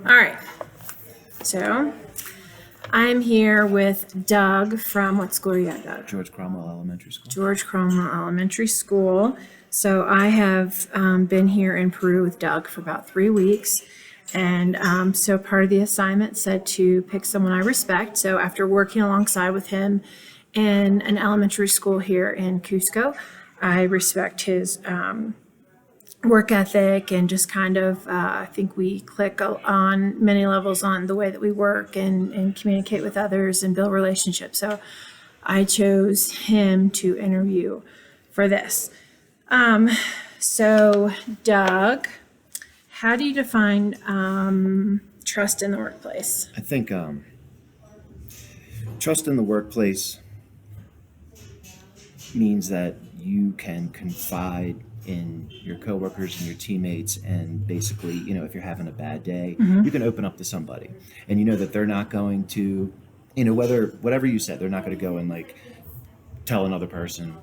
All right. So I'm here with Doug from, what school are you at, Doug? George Cromwell Elementary School. George Cromwell Elementary School. So I have been here in Peru with Doug for about 3 weeks. And so part of the assignment said to pick someone I respect. So after working alongside with him in an elementary school here in Cusco, I respect his work ethic and just kind of, I think we click on many levels on the way that we work and communicate with others and build relationships. So I chose him to interview for this. So Doug, how do you define trust in the workplace? I think trust in the workplace means that you can confide in your coworkers and your teammates, and basically, if you're having a bad day, you can open up to somebody, and you know that they're not going to, whatever you said, they're not going to go and tell another person.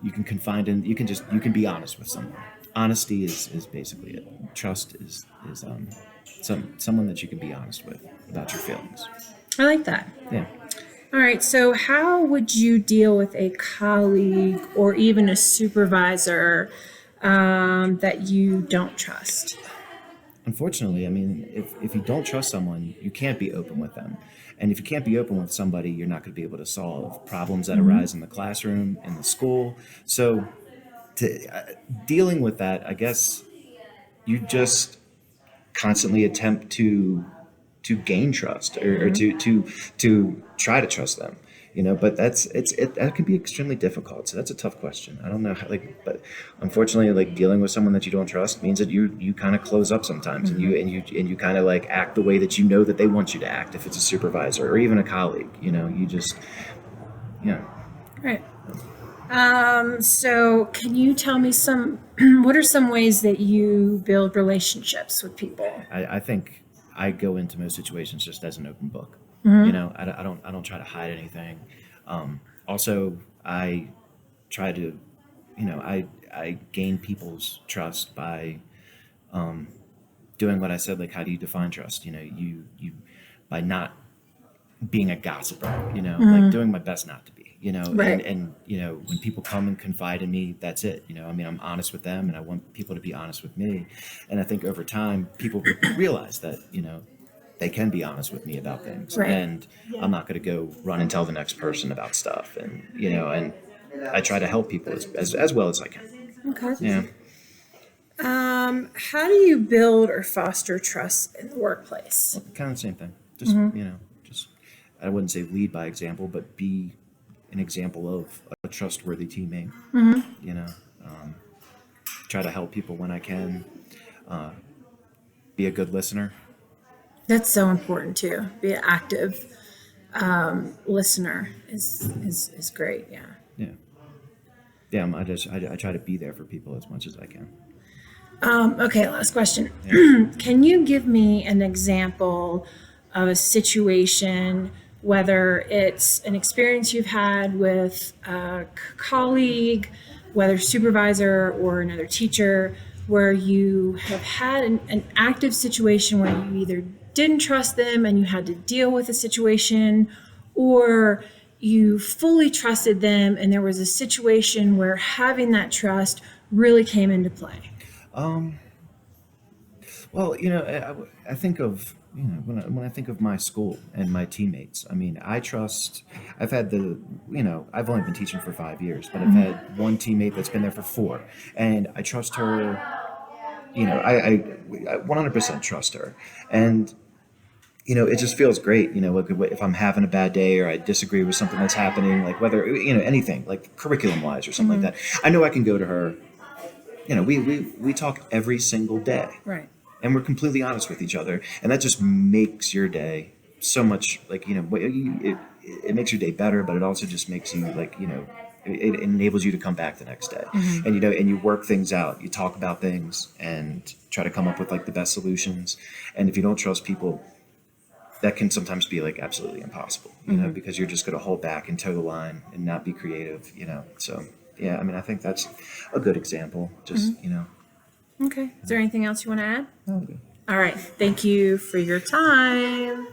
You can confide in, you can be honest with someone. Honesty is basically it. Trust is someone that you can be honest with about your feelings. I like that. Yeah. All right. So how would you deal with a colleague or even a supervisor that you don't trust? Unfortunately, if you don't trust someone, you can't be open with them. And if you can't be open with somebody, you're not going to be able to solve problems that arise in the classroom, in the school. So dealing with that, I guess you just constantly attempt to gain trust or to try to trust them, but that can be extremely difficult. So that's a tough question. I don't know how, but unfortunately, dealing with someone that you don't trust means that you kind of close up sometimes, and you kind of act the way that that they want you to act. If it's a supervisor or even a colleague, you just, Right. So can you tell me what are some ways that you build relationships with people? I think I go into most situations just as an open book. I don't try to hide anything. Also, I try to, I gain people's trust by doing what I said. How do you define trust? You by not being a gossiper. Doing my best not to be. Right. And when people come and confide in me, that's it. I'm honest with them, and I want people to be honest with me. And I think over time, people realize that they can be honest with me about things, Right. and I'm not going to go run and tell the next person about stuff. And and I try to help people as well as I can. Okay. Yeah. How do you build or foster trust in the workplace? Well, kind of the same thing. Just I wouldn't say lead by example, but be an example of a trustworthy teammate. Try to help people when I can. Be a good listener. That's so important too. Be an active listener is great. Yeah. Yeah. Yeah. I try to be there for people as much as I can. Okay. Last question. Yeah. Can you give me an example of a situation, whether it's an experience you've had with a colleague, whether supervisor or another teacher, where you have had an active situation where you either didn't trust them and you had to deal with a situation, or you fully trusted them and there was a situation where having that trust really came into play? Well, I think of, when I think of my school and my teammates, I've had I've only been teaching for 5 years, but I've had one teammate that's been there for 4, and I trust her. I 100% trust her, and it just feels great. If I'm having a bad day or I disagree with something that's happening, whether anything curriculum wise or something like that, I know I can go to her. We talk every single day, Right. and we're completely honest with each other, and that just makes your day so much it makes your day better, but it also just makes you it enables you to come back the next day, and and you work things out, you talk about things and try to come up with the best solutions. And if you don't trust people, that can sometimes be absolutely impossible, because you're just going to hold back and toe the line and not be creative, so yeah, I think that's a good example. Just Okay. Is there anything else you want to add? Okay. All right. Thank you for your time.